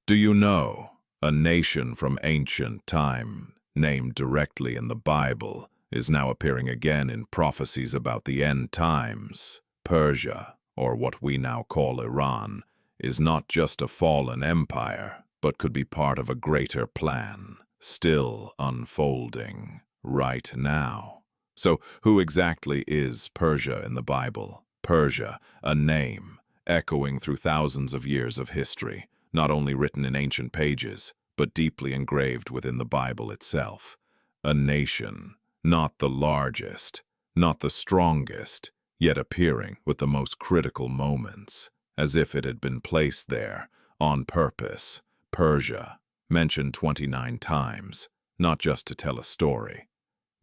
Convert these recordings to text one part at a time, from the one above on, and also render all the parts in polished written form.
Do you know a nation from ancient time, named directly in the Bible, is now appearing again in prophecies about the end times? Persia, or what we now call Iran, is not just a fallen empire, but could be part of a greater plan, still unfolding right now. So, who exactly is Persia in the Bible? Persia, a name, echoing through thousands of years of history, not only written in ancient pages, but deeply engraved within the Bible itself. A nation, not the largest, not the strongest, yet appearing with the most critical moments, as if it had been placed there on purpose. Persia, mentioned 29 times, not just to tell a story,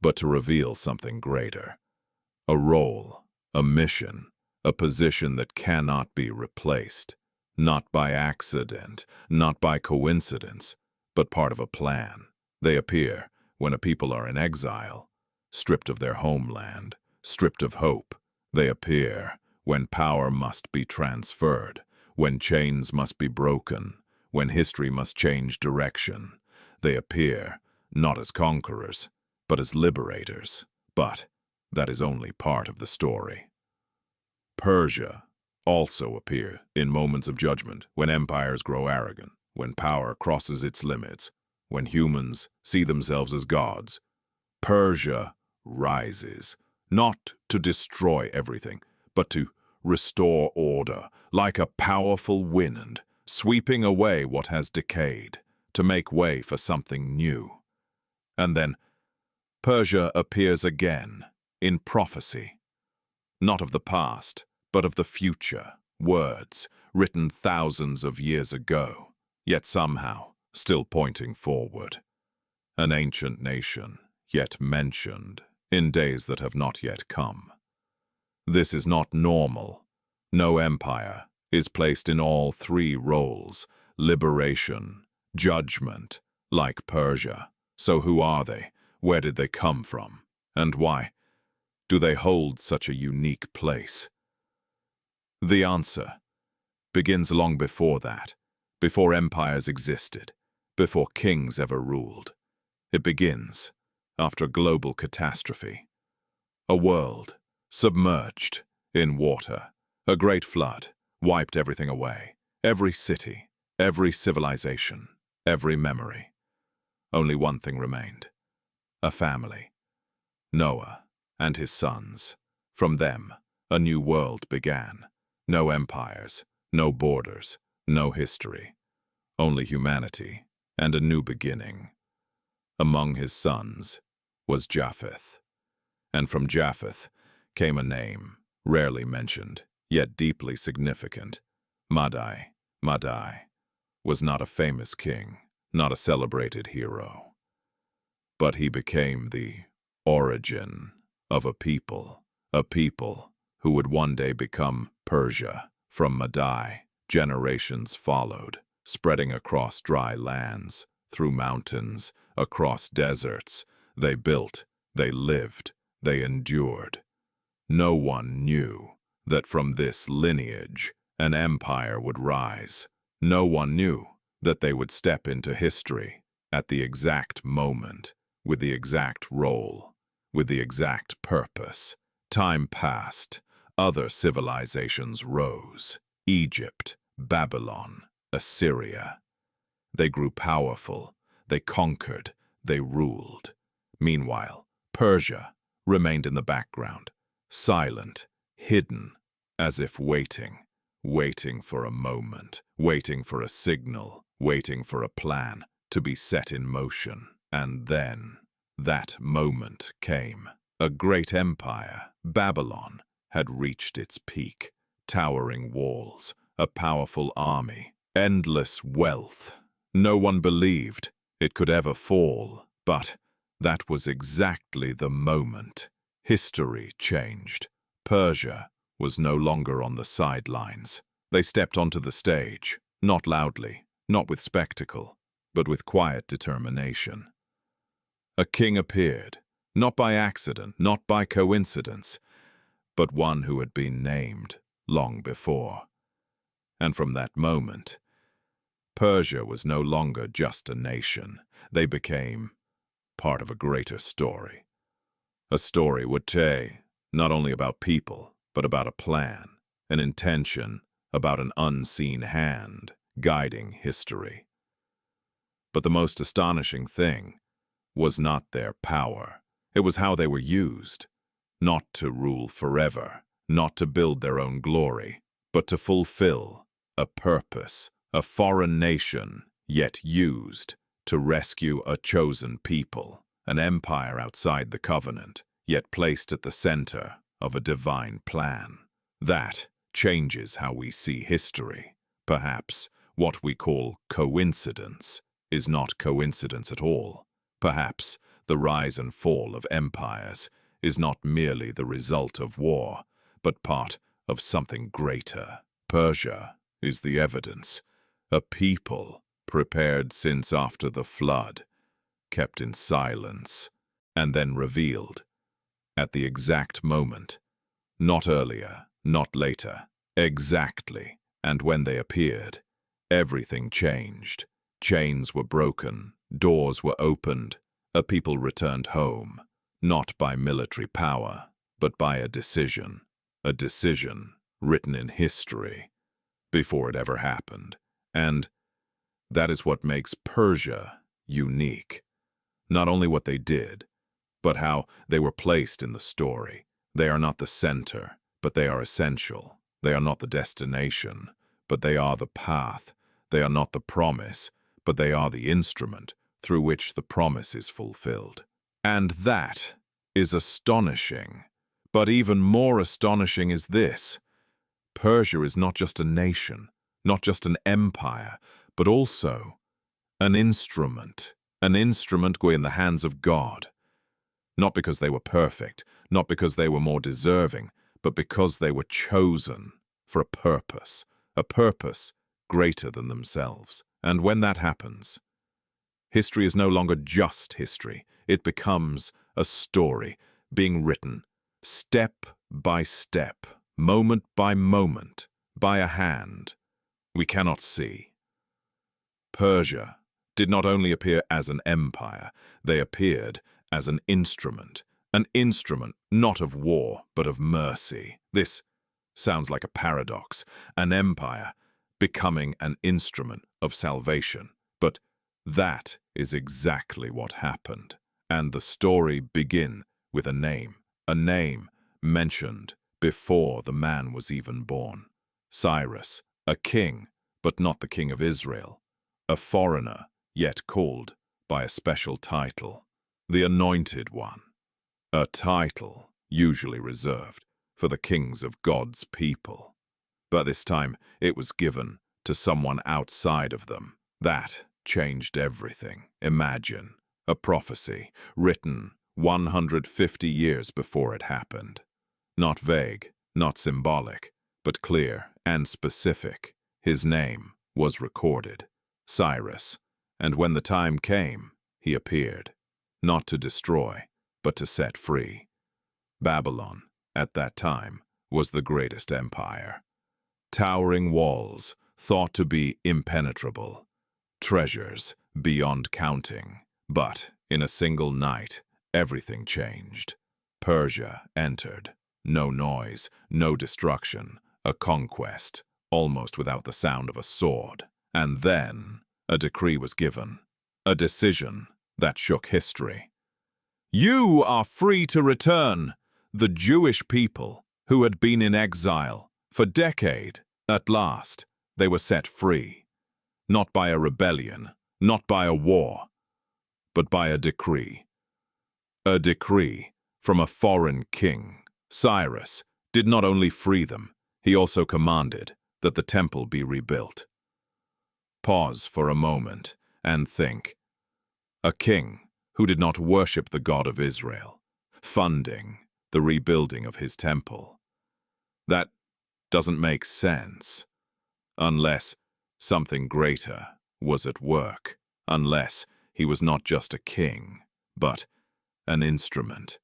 but to reveal something greater. A role, a mission, a position that cannot be replaced, not by accident, not by coincidence, but part of a plan. They appear when a people are in exile, stripped of their homeland, stripped of hope. They appear when power must be transferred, when chains must be broken, when history must change direction. They appear not as conquerors, but as liberators. But that is only part of the story. Persia also appear in moments of judgment, when empires grow arrogant, when power crosses its limits, when humans see themselves as gods. Persia rises, not to destroy everything, but to restore order, like a powerful wind, sweeping away what has decayed, to make way for something new. And then Persia appears again in prophecy, not of the past, but of the future, words written thousands of years ago, yet somehow still pointing forward. An ancient nation, yet mentioned in days that have not yet come. This is not normal. No empire is placed in all three roles: liberation, judgment, like Persia. So who are they? Where did they come from? And why do they hold such a unique place? The answer begins long before that, before empires existed, before kings ever ruled. It begins after global catastrophe. A world submerged in water. A great flood wiped everything away. Every city, every civilization, every memory. Only one thing remained. A family. Noah and his sons. From them, a new world began. No empires, no borders, no history. Only humanity and a new beginning. Among his sons was Japheth. And from Japheth came a name, rarely mentioned, yet deeply significant. Madai. Madai was not a famous king, not a celebrated hero. But he became the origin of a people who would one day become Persia. From Madai, generations followed, spreading across dry lands, through mountains, across deserts. They built, they lived, they endured. No one knew that from this lineage an empire would rise. No one knew that they would step into history at the exact moment, with the exact role, with the exact purpose. Time passed. Other civilizations rose. Egypt, Babylon, Assyria. They grew powerful. They conquered. They ruled. Meanwhile, Persia remained in the background, silent, hidden, as if waiting for a moment, waiting for a signal, waiting for a plan to be set in motion. And then that moment came. A great empire, Babylon, had reached its peak. Towering walls, a powerful army, endless wealth. No one believed it could ever fall, but that was exactly the moment. History changed. Persia was no longer on the sidelines. They stepped onto the stage, not loudly, not with spectacle, but with quiet determination. A king appeared, not by accident, not by coincidence, but one who had been named long before. And from that moment, Persia was no longer just a nation. They became part of a greater story. A story would say not only about people, but about a plan, an intention, about an unseen hand guiding history. But the most astonishing thing was not their power. It was how they were used, not to rule forever, not to build their own glory, but to fulfill a purpose, a foreign nation, yet used to rescue a chosen people, an empire outside the covenant, yet placed at the center of a divine plan. That changes how we see history. Perhaps what we call coincidence is not coincidence at all. Perhaps the rise and fall of empires is not merely the result of war, but part of something greater. Persia is the evidence. A people prepared since after the flood, kept in silence, and then revealed at the exact moment. Not earlier, not later, exactly. And when they appeared, everything changed. Chains were broken, doors were opened, a people returned home, not by military power, but by a decision written in history before it ever happened. And that is what makes Persia unique. Not only what they did, but how they were placed in the story. They are not the center, but they are essential. They are not the destination, but they are the path. They are not the promise, but they are the instrument through which the promise is fulfilled. And that is astonishing. But even more astonishing is this. Persia is not just a nation, not just an empire, but also an instrument in the hands of God. Not because they were perfect, not because they were more deserving, but because they were chosen for a purpose greater than themselves. And when that happens, history is no longer just history. It becomes a story being written step by step, moment by moment, by a hand we cannot see. Persia did not only appear as an empire, they appeared as an instrument not of war, but of mercy. This sounds like a paradox, an empire becoming an instrument of salvation. But that is exactly what happened. And the story begins with a name mentioned before the man was even born. Cyrus, a king, but not the king of Israel. A foreigner, yet called by a special title, the Anointed One. A title usually reserved for the kings of God's people. But this time it was given to someone outside of them. That changed everything. Imagine a prophecy written 150 years before it happened. Not vague, not symbolic, but clear and specific. His name was recorded, Cyrus, and when the time came, he appeared, not to destroy, but to set free. Babylon, at that time, was the greatest empire. Towering walls, thought to be impenetrable, treasures beyond counting. But in a single night, everything changed. Persia entered. No noise, no destruction, a conquest, almost without the sound of a sword. And then a decree was given, a decision that shook history. You are free to return. The Jewish people, who had been in exile for decades, at last, they were set free. Not by a rebellion, not by a war, but by a decree. A decree from a foreign king. Cyrus did not only free them, he also commanded that the temple be rebuilt. Pause for a moment and think. A king who did not worship the God of Israel, funding the rebuilding of his temple. That doesn't make sense, unless something greater was at work, unless he was not just a king, but an instrument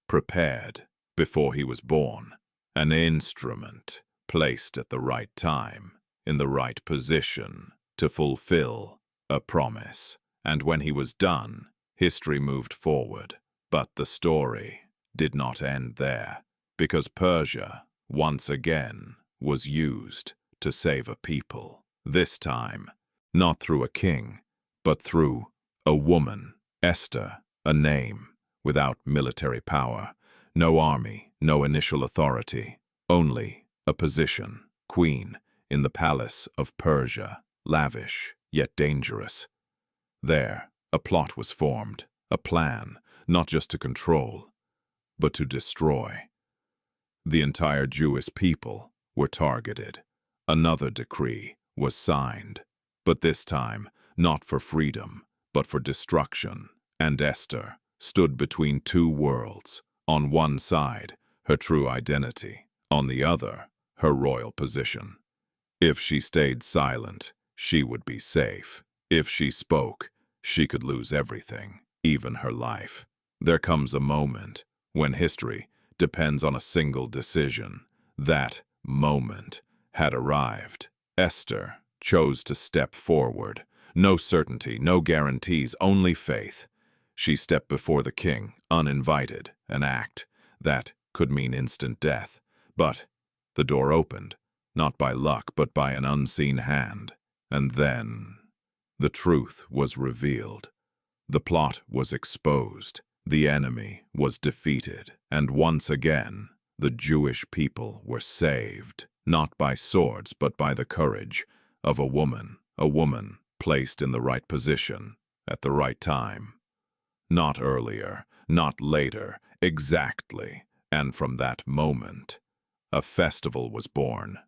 prepared before he was born, an instrument placed at the right time, in the right position to fulfill a promise. And when he was done, history moved forward. But the story did not end there, because Persia, once again, was used to save a people. This time, not through a king, but through a woman, Esther, a name, without military power, no army, no initial authority, only a position, queen, in the palace of Persia, lavish, yet dangerous. There, a plot was formed, a plan, not just to control, but to destroy. The entire Jewish people were targeted. Another decree was signed, but this time not for freedom, but for destruction. And Esther stood between two worlds. On one side, her true identity. On the other, her royal position. If she stayed silent, she would be safe. If she spoke, she could lose everything, even her life. There comes a moment when history depends on a single decision. That moment had arrived. Esther chose to step forward. No certainty, no guarantees, only faith. She stepped before the king, uninvited, an act that could mean instant death. But the door opened, not by luck, but by an unseen hand. And then the truth was revealed. The plot was exposed. The enemy was defeated. And once again, the Jewish people were saved, not by swords, but by the courage of a woman placed in the right position at the right time. Not earlier, not later, exactly. And from that moment, a festival was born.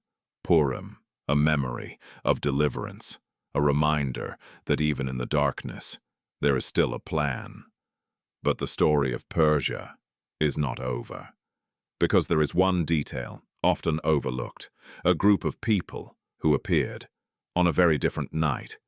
Purim, a memory of deliverance, a reminder that even in the darkness, there is still a plan. But the story of Persia is not over. Because there is one detail, often overlooked, a group of people who appeared on a very different night.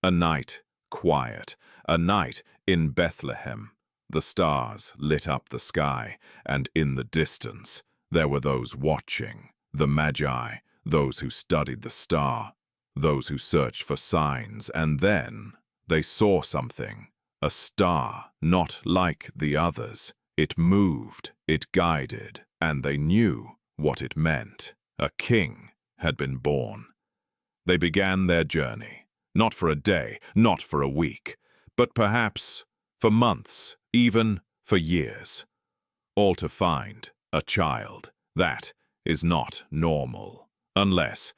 A night quiet, a night in Bethlehem. The stars lit up the sky, and in the distance there were those watching, the Magi, those who studied the star, those who searched for signs, and then they saw something, a star not like the others. It moved, it guided, and they knew what it meant. A king had been born. They began their journey, not for a day, not for a week, but perhaps for months, even for years, all to find a child. That is not normal, unless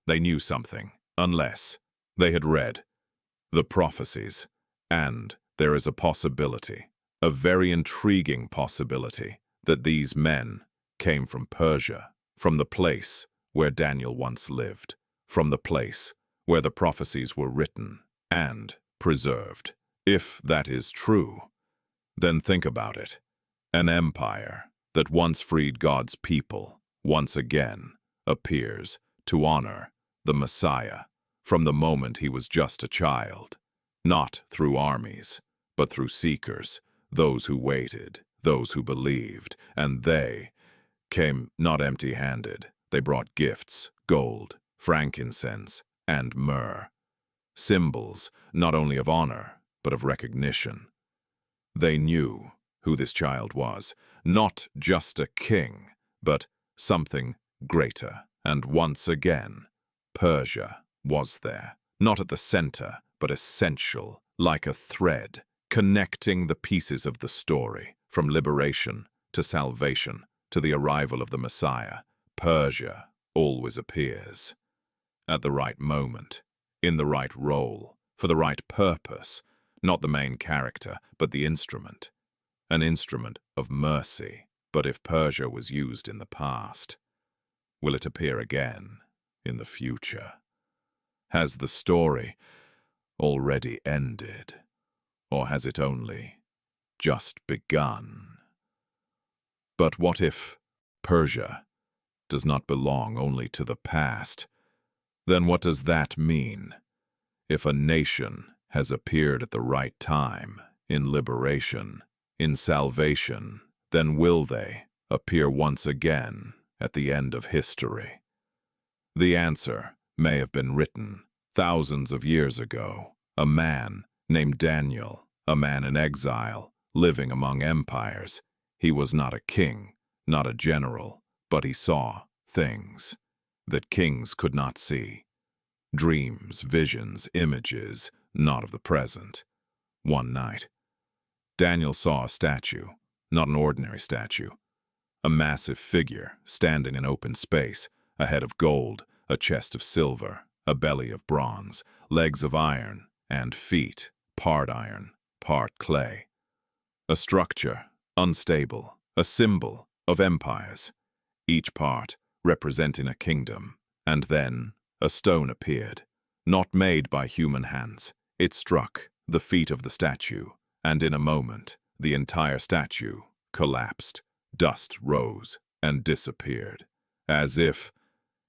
they knew something, unless they had read the prophecies. And there is a possibility, a very intriguing possibility, that these men came from Persia, from the place where Daniel once lived, from the place where the prophecies were written and preserved. If that is true, then think about it. An empire that once freed God's people once again appears to honor the Messiah from the moment he was just a child, not through armies, but through seekers, those who waited, those who believed, and they came not empty-handed. They brought gifts, gold, frankincense, and myrrh, symbols not only of honor, but of recognition. They knew who this child was, not just a king, but something greater. And once again, Persia was there, not at the center, but essential, like a thread, connecting the pieces of the story, from liberation to salvation to the arrival of the Messiah. Persia always appears at the right moment, in the right role, for the right purpose, not the main character, but the instrument. An instrument of mercy. But if Persia was used in the past, will it appear again in the future? Has the story already ended, or has it only just begun? But what if Persia does not belong only to the past? Then what does that mean? If a nation has appeared at the right time, in liberation, in salvation, then will they appear once again at the end of history? The answer may have been written thousands of years ago. A man named Daniel, a man in exile, living among empires. He was not a king, not a general, but he saw things that kings could not see. Dreams, visions, images, not of the present. One night, Daniel saw a statue, not an ordinary statue. A massive figure standing in open space, a head of gold, a chest of silver, a belly of bronze, legs of iron, and feet, part iron, part clay. A structure, unstable, a symbol of empires, each part representing a kingdom. And then a stone appeared, not made by human hands. It struck the feet of the statue, and in a moment, the entire statue collapsed. Dust rose and disappeared, as if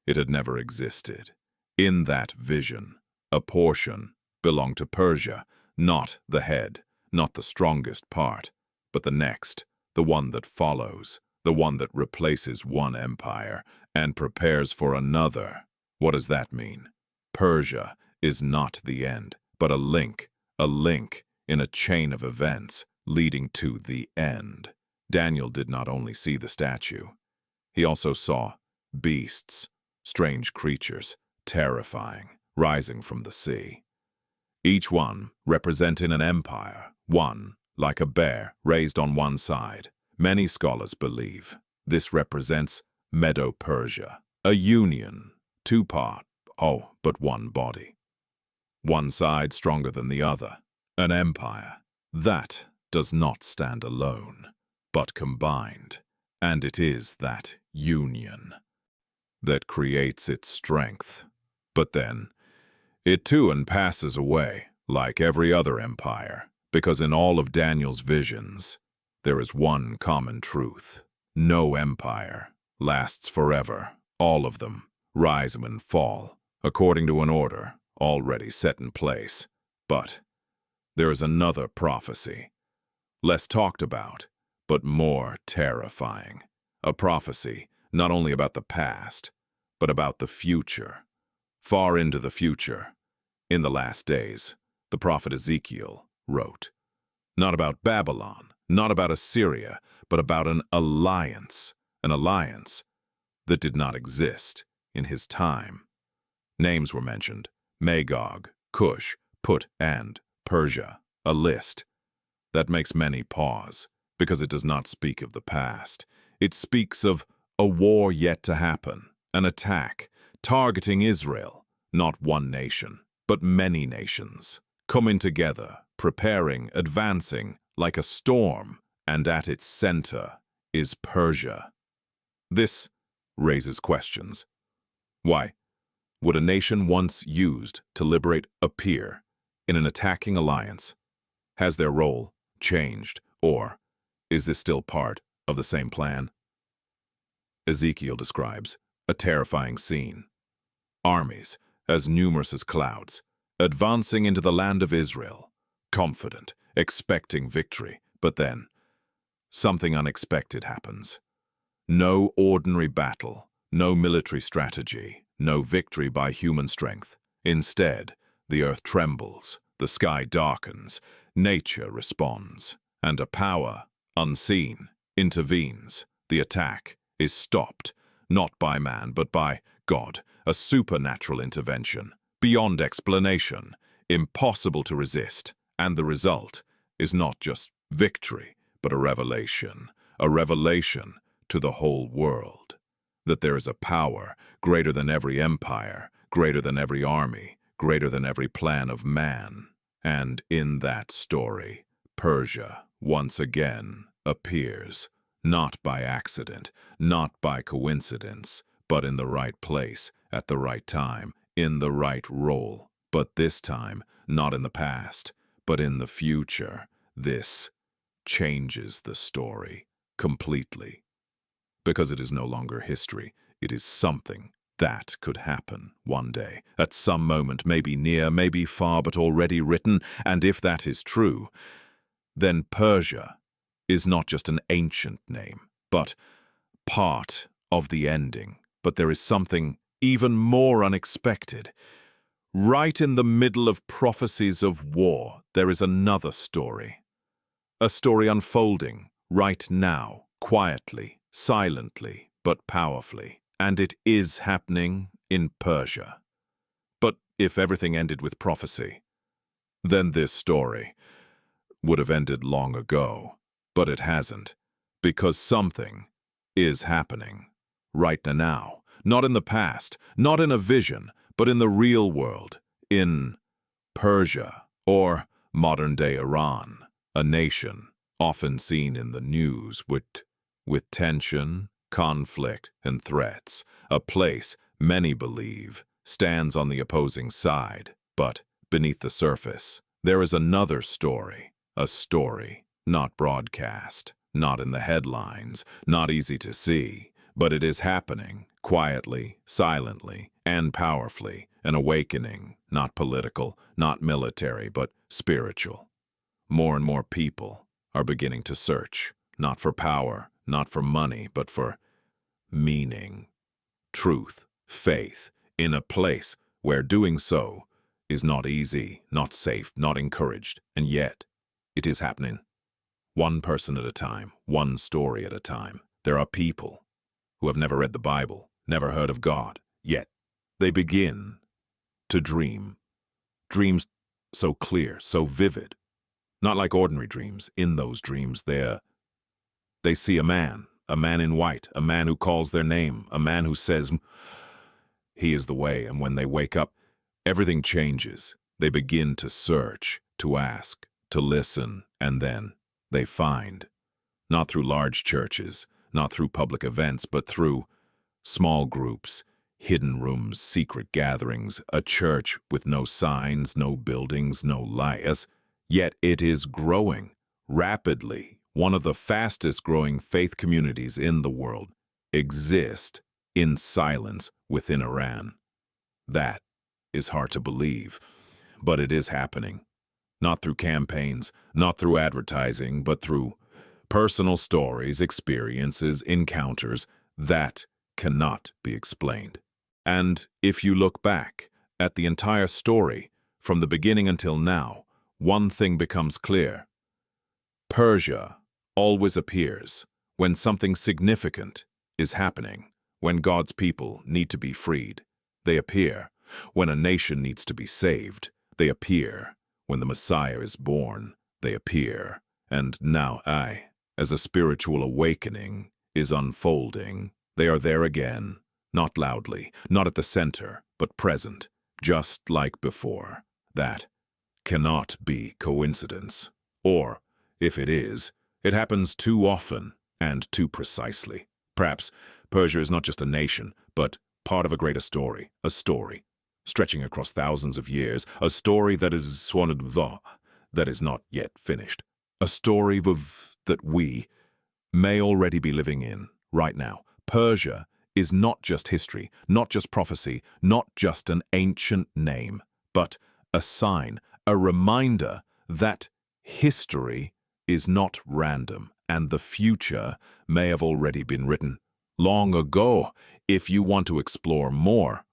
it had never existed. In that vision, a portion belonged to Persia, not the head, not the strongest part, but the next, the one that follows, the one that replaces one empire and prepares for another. What does that mean? Persia is not the end, but a link in a chain of events leading to the end. Daniel did not only see the statue, he also saw beasts, strange creatures, terrifying, rising from the sea. Each one representing an empire, one like a bear raised on one side. Many scholars believe this represents Medo-Persia, a union, two-part, but one body. One side stronger than the other, an empire that does not stand alone, but combined, and it is that union that creates its strength. But then, it too passes away, like every other empire, because in all of Daniel's visions, there is one common truth. No empire lasts forever. All of them rise and fall, according to an order already set in place. But there is another prophecy, less talked about, but more terrifying. A prophecy not only about the past, but about the future. Far into the future, in the last days, the prophet Ezekiel wrote, not about Babylon, not about Assyria, but about an alliance that did not exist in his time. Names were mentioned: Magog, Cush, Put, and Persia, a list that makes many pause, because it does not speak of the past. It speaks of a war yet to happen, an attack targeting Israel, not one nation, but many nations, coming together, preparing, advancing like a storm, and at its center is Persia. This raises questions. Why would a nation once used to liberate appear in an attacking alliance? Has their role changed, or is this still part of the same plan? Ezekiel describes a terrifying scene. Armies as numerous as clouds, advancing into the land of Israel, confident, expecting victory. But then, something unexpected happens. No ordinary battle, no military strategy, no victory by human strength. Instead, the earth trembles, the sky darkens, nature responds, and a power, unseen, intervenes. The attack is stopped, not by man, but by God, a supernatural intervention, beyond explanation, impossible to resist, and the result is not just victory, but a revelation to the whole world, that there is a power greater than every empire, greater than every army, greater than every plan of man. And in that story, Persia once again appears, not by accident, not by coincidence, but in the right place, at the right time, in the right role. But this time, not in the past, but in the future. This changes the story completely. Because it is no longer history, it is something that could happen one day, at some moment, maybe near, maybe far, but already written. And if that is true, then Persia is not just an ancient name, but part of the ending. But there is something even more unexpected. Right in the middle of prophecies of war, there is another story. A story unfolding right now, quietly, silently, but powerfully. And it is happening in Persia. But if everything ended with prophecy, then this story would have ended long ago. But it hasn't, because something is happening right now. Not in the past, not in a vision, but in the real world, in Persia, or modern-day Iran, a nation often seen in the news with tension, conflict, and threats, a place many believe stands on the opposing side. But beneath the surface, there is another story, a story not broadcast, not in the headlines, not easy to see, but it is happening quietly, silently, and powerfully, an awakening, not political, not military, but spiritual. More and more people are beginning to search, not for power, not for money, but for meaning, truth, faith, in a place where doing so is not easy, not safe, not encouraged, and yet it is happening. One person at a time, one story at a time. There are people who have never read the Bible, never heard of God, yet they begin to dream. Dreams so clear, so vivid. Not like ordinary dreams. In those dreams, they see a man in white, a man who calls their name, a man who says, "He is the way," and when they wake up, everything changes. They begin to search, to ask, to listen, and then they find. Not through large churches, not through public events, but through small groups, hidden rooms, secret gatherings, a church with no signs, no buildings, no lights. Yet it is growing rapidly. One of the fastest growing faith communities in the world exist in silence within Iran. That is hard to believe, but it is happening. Not through campaigns, not through advertising, but through personal stories, experiences, encounters that cannot be explained. And if you look back at the entire story, from the beginning until now, one thing becomes clear. Persia always appears when something significant is happening, when God's people need to be freed. They appear when a nation needs to be saved. They appear when the Messiah is born. They appear. And now as a spiritual awakening is unfolding, they are there again, not loudly, not at the center, but present, just like before. That cannot be coincidence. Or, if it is, it happens too often and too precisely. Perhaps Persia is not just a nation, but part of a greater story, a story stretching across thousands of years, a story that is not yet finished, a story that we may already be living in right now. Persia is not just history, not just prophecy, not just an ancient name, but a sign, a reminder that history is not random and the future may have already been written long ago. If you want to explore more,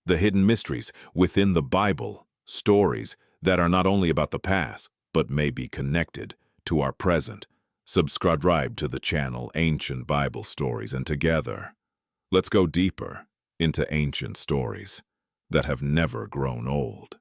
the hidden mysteries within the Bible, stories that are not only about the past, but may be connected to our present, subscribe to the channel Ancient Bible Stories, and together, let's go deeper into ancient stories that have never grown old.